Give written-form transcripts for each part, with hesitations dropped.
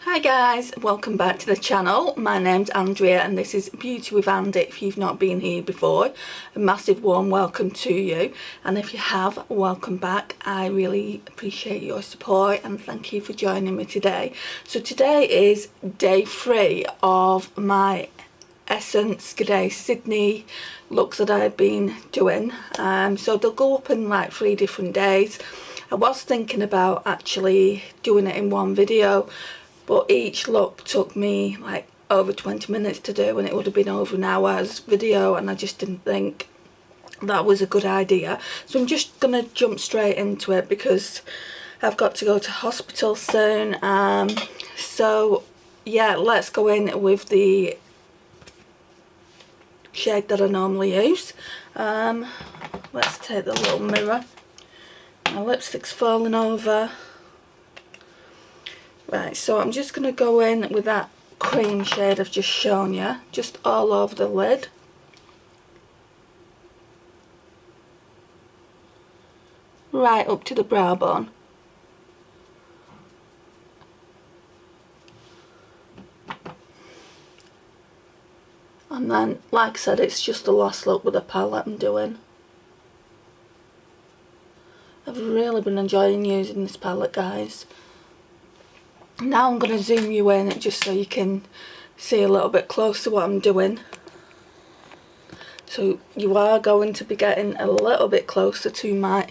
Hi guys, welcome back to the channel. My name's Andrea and this is Beauty with Andy. If you've not been here before, a massive warm welcome to you, and if you have, welcome back. I really appreciate your support and thank you for joining me today. So today is day 3 of my Essence G'day Sydney looks that I've been doing. So they'll go up in like 3 different days. I was thinking about actually doing it in one video, but each look took me like over 20 minutes to do and it would have been over an hour's video, and I just didn't think that was a good idea. So I'm just gonna jump straight into it because I've got to go to hospital soon. So yeah, let's go in with the shade that I normally use. Let's take the little mirror. My lipstick's falling over. Right, so I'm just going to go in with that cream shade I've just shown you, just all over the lid. Right up to the brow bone. And then, like I said, it's just the last look with the palette I'm doing. I've really been enjoying using this palette, guys. Now I'm going to zoom you in just so you can see a little bit closer what I'm doing. So you are going to be getting a little bit closer to my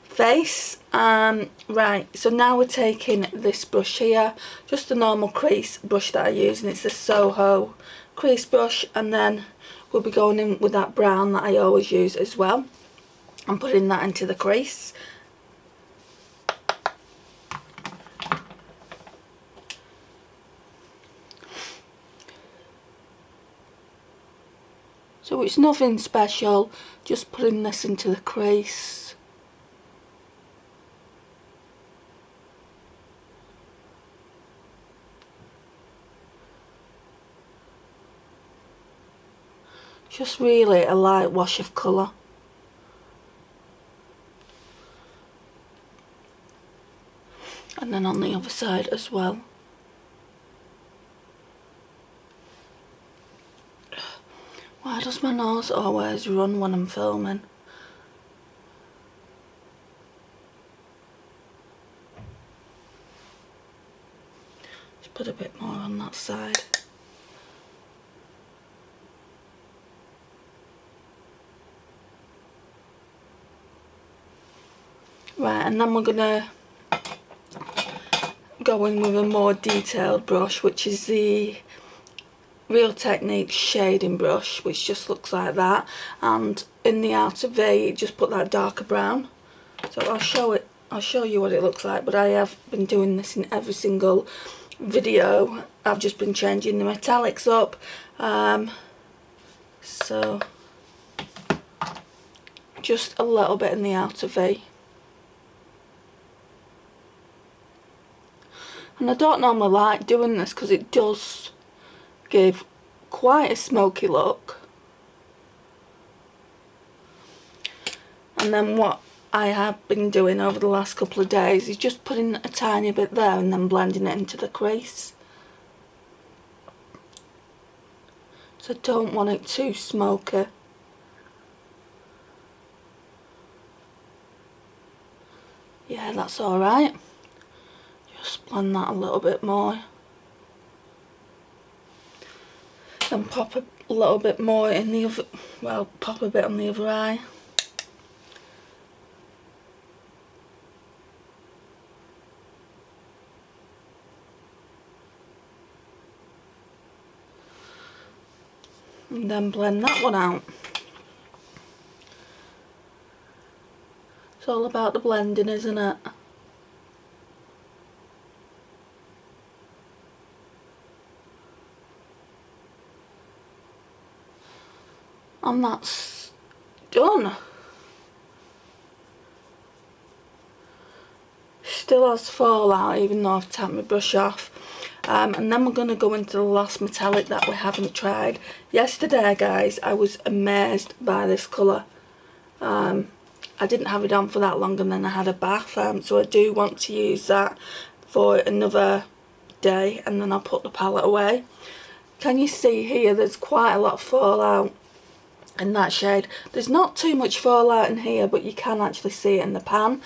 face. Right, so now we're taking this brush here, just the normal crease brush that I use, and it's the Soho crease brush, and then we'll be going in with that brown that I always use as well and putting that into the crease. So it's nothing special, just putting this into the crease. Just really a light wash of colour. And then on the other side as well. Why does my nose always run when I'm filming? Just put a bit more on that side. Right, and then we're gonna go in with a more detailed brush, which is the Real Techniques shading brush, which just looks like that, and in the outer V just put that darker brown. So I'll show you what it looks like, but I have been doing this in every single video. I've just been changing the metallics up. So just a little bit in the outer V. And I don't normally like doing this because it does give quite a smoky look. And then what I have been doing over the last couple of days is just putting a tiny bit there and then blending it into the crease. So I don't want it too smoky. Yeah, that's alright. Just blend that a little bit more. Then pop a little bit more in the other, well, pop a bit on the other eye. And then blend that one out. It's all about the blending, isn't it? And that's done. Still has fallout even though I've tapped my brush off. And then we're going to go into the last metallic that we haven't tried. Yesterday, guys, I was amazed by this colour. I didn't have it on for that long and then I had a bath, so I do want to use that for another day and then I'll put the palette away. Can you see here there's quite a lot of fallout in that shade? There's not too much fallout in here, but you can actually see it in the pan.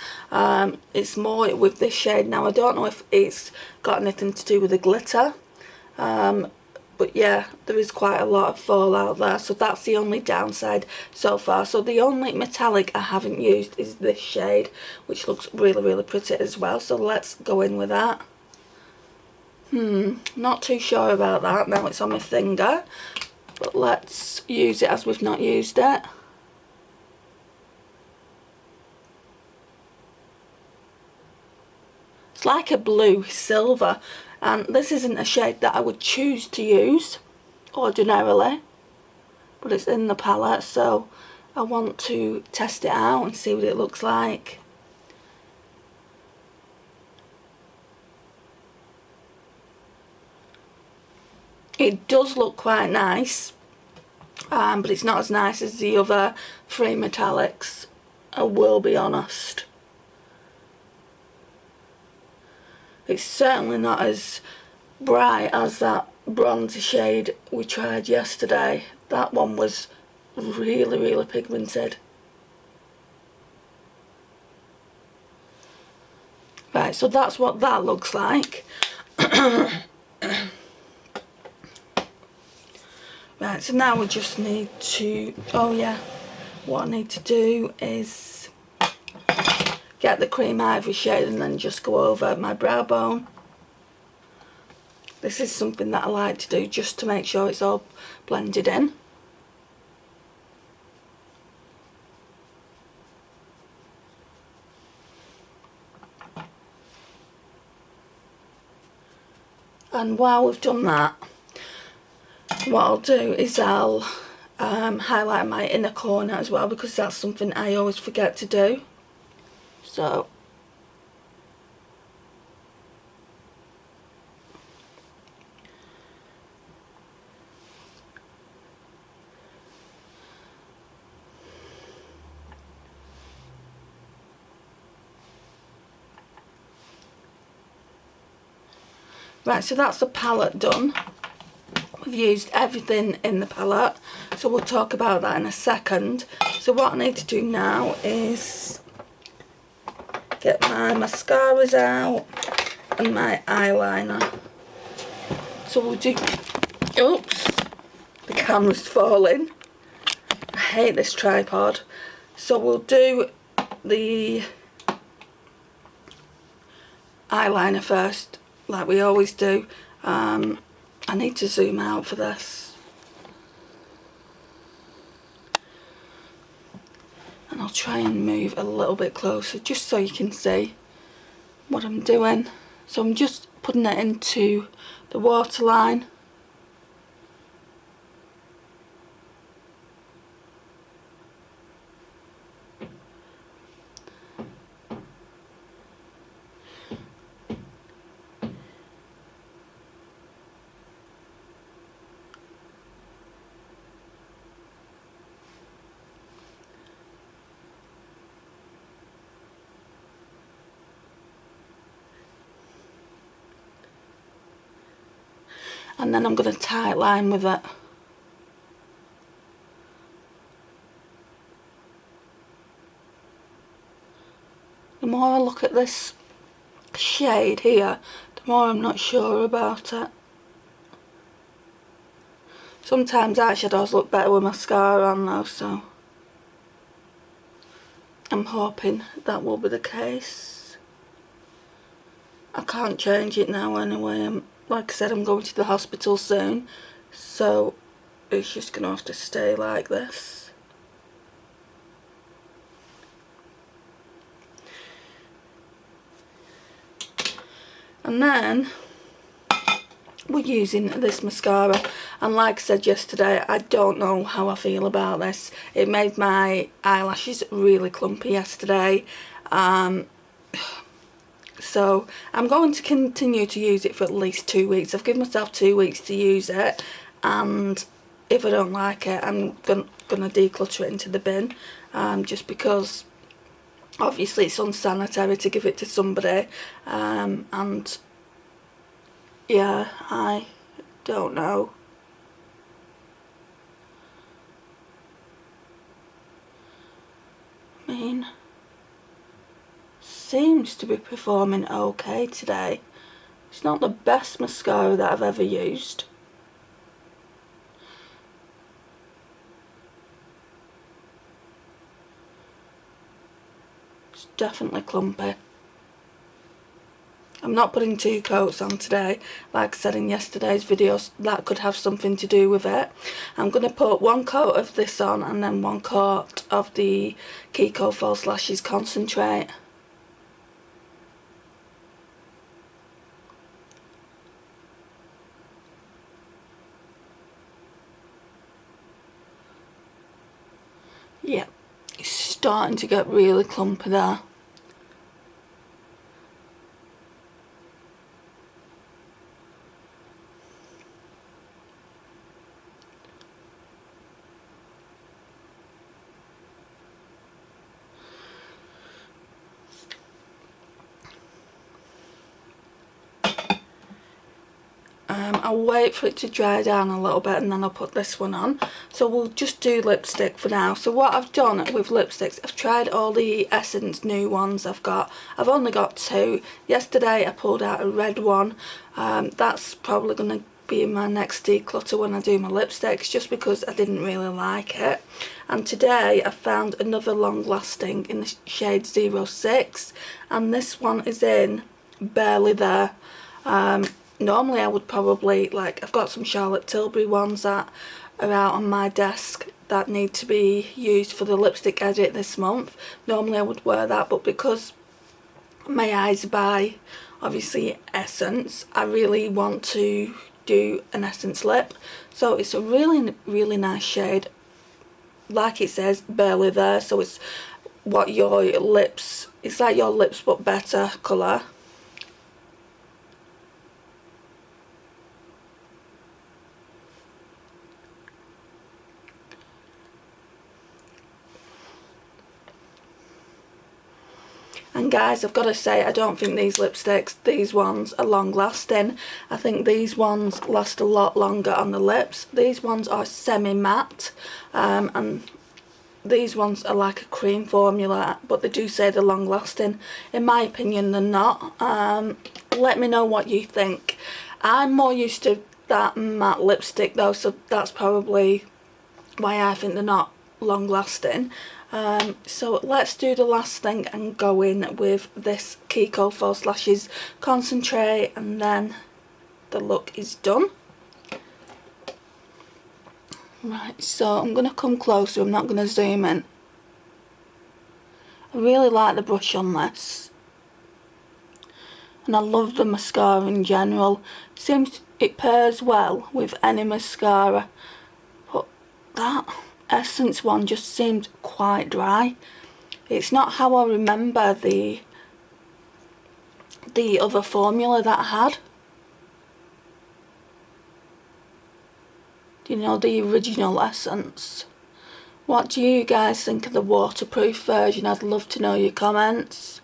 It's more with this shade. Now I don't know if it's got anything to do with the glitter, but yeah, there is quite a lot of fallout there, so that's the only downside so far. So the only metallic I haven't used is this shade, which looks really, really pretty as well. So let's go in with that. Not too sure about that. Now it's on my finger, but let's use it as we've not used it. It's like a blue silver, and this isn't a shade that I would choose to use ordinarily, but it's in the palette, so I want to test it out and see what it looks like. It does look quite nice, but it's not as nice as the other three metallics, I will be honest. It's certainly not as bright as that bronzy shade we tried yesterday. That one was really, really pigmented. Right, so that's what that looks like. Right, so now we just need to, oh yeah, what I need to do is get the cream ivory shade and then just go over my brow bone. This is something that I like to do just to make sure it's all blended in. And while we've done that, what I'll do is I'll highlight my inner corner as well, because that's something I always forget to do. So right, so that's the palette done. We've used everything in the palette, so we'll talk about that in a second. So what I need to do now is get my mascaras out and my eyeliner. So we'll do, oops, the camera's falling. I hate this tripod. So we'll do the eyeliner first, like we always do. I need to zoom out for this. And I'll try and move a little bit closer just so you can see what I'm doing. So I'm just putting it into the waterline. And then I'm going to tight line with it. The more I look at this shade here, the more I'm not sure about it. Sometimes eyeshadows look better with mascara on though, so I'm hoping that will be the case. I can't change it now anyway. Like I said, I'm going to the hospital soon, so it's just going to have to stay like this. And then we're using this mascara, and like I said yesterday, I don't know how I feel about this. It made my eyelashes really clumpy yesterday. So I'm going to continue to use it for at least 2 weeks. I've given myself 2 weeks to use it, and if I don't like it, I'm gonna declutter it into the bin, just because obviously it's unsanitary to give it to somebody, and yeah, I don't know. I mean, seems to be performing okay today. It's not the best mascara that I've ever used. It's definitely clumpy. I'm not putting 2 coats on today. Like I said in yesterday's videos, that could have something to do with it. I'm going to put 1 coat of this on and then 1 coat of the Kiko False Lashes Concentrate. Yeah, it's starting to get really clumpy there. I'll wait for it to dry down a little bit and then I'll put this one on. So we'll just do lipstick for now. So what I've done with lipsticks, I've tried all the Essence new ones I've got. I've only got 2. Yesterday I pulled out a red one. That's probably going to be my next declutter when I do my lipsticks, just because I didn't really like it. And today I found another long lasting in the shade 06, and this one is in Barely There. Normally I would probably, like, I've got some Charlotte Tilbury ones that are out on my desk that need to be used for the lipstick edit this month. Normally I would wear that, but because my eyes buy obviously Essence, I really want to do an Essence lip. So it's a really nice shade. Like it says, Barely There, so it's what your lips, it's like your lips but better colour. And guys, I've got to say, I don't think these lipsticks, these ones, are long lasting. I think these ones last a lot longer on the lips. These ones are semi-matte, and these ones are like a cream formula, but they do say they're long lasting. In my opinion, they're not. Let me know what you think. I'm more used to that matte lipstick though, so that's probably why I think they're not long lasting. So let's do the last thing and go in with this Kiko False Lashes Concentrate, and then the look is done. Right, so I'm going to come closer, I'm not going to zoom in. I really like the brush on this. And I love the mascara in general. Seems it pairs well with any mascara. But that Essence one just seemed quite dry. It's not how I remember the other formula that I had. You know, the original Essence. What do you guys think of the waterproof version? I'd love to know your comments.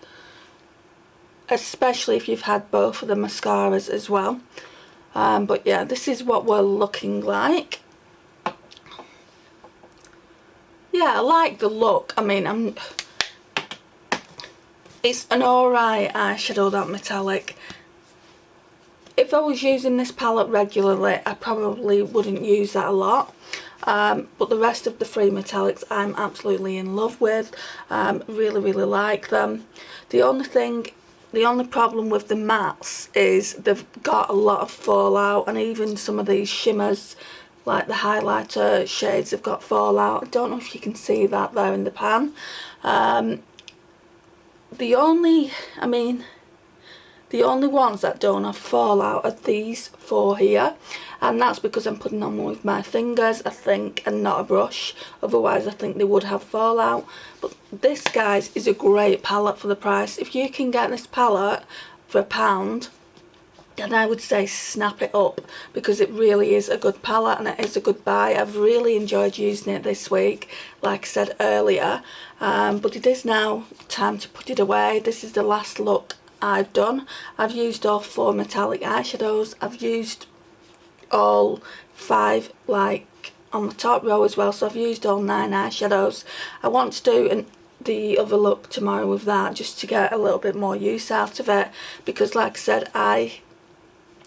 Especially if you've had both of the mascaras as well. But yeah, this is what we're looking like. Yeah, I like the look. I mean, it's an alright eyeshadow, that metallic. If I was using this palette regularly, I probably wouldn't use that a lot. But the rest of the 3 metallics I'm absolutely in love with. Really like them. The only problem with the mattes is they've got a lot of fallout, and even some of these shimmers, like the highlighter shades, have got fallout. I don't know if you can see that there in the pan. The only ones that don't have fallout are these 4 here, and that's because I'm putting them on with my fingers, I think, and not a brush. Otherwise I think they would have fallout. But this, guys, is a great palette for the price. If you can get this palette for £1, then I would say snap it up, because it really is a good palette and it is a good buy. I've really enjoyed using it this week, like I said earlier, but it is now time to put it away. This is the last look I've done. I've used all 4 metallic eyeshadows. I've used all 5 like on the top row as well, so I've used all 9 eyeshadows. I want to do the other look tomorrow with that, just to get a little bit more use out of it, because like I said,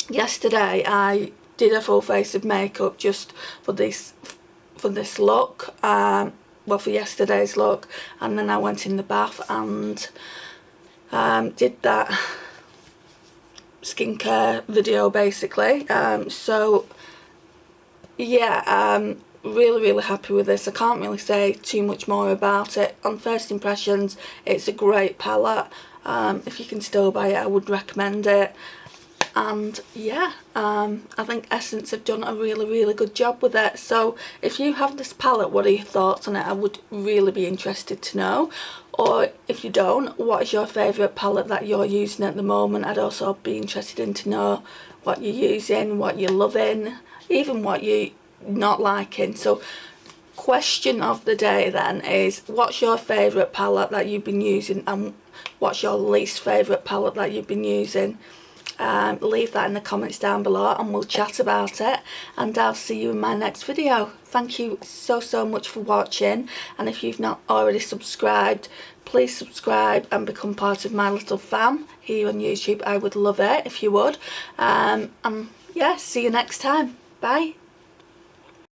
yesterday I did a full face of makeup just for this look, well, for yesterday's look, and then I went in the bath and did that skincare video basically. So yeah, really happy with this. I can't really say too much more about it. On first impressions, it's a great palette. If you can still buy it, I would recommend it. And yeah, I think Essence have done a really good job with it. So if you have this palette, what are your thoughts on it? I would really be interested to know. Or if you don't, what is your favourite palette that you're using at the moment? I'd also be interested in to know what you're using, what you're loving, even what you're not liking. So question of the day then is, what's your favourite palette that you've been using, and what's your least favourite palette that you've been using? Leave that in the comments down below and we'll chat about it, and I'll see you in my next video. Thank you so much for watching, and if you've not already subscribed, please subscribe and become part of my little fam here on YouTube. I would love it if you would. And yeah, see you next time. Bye.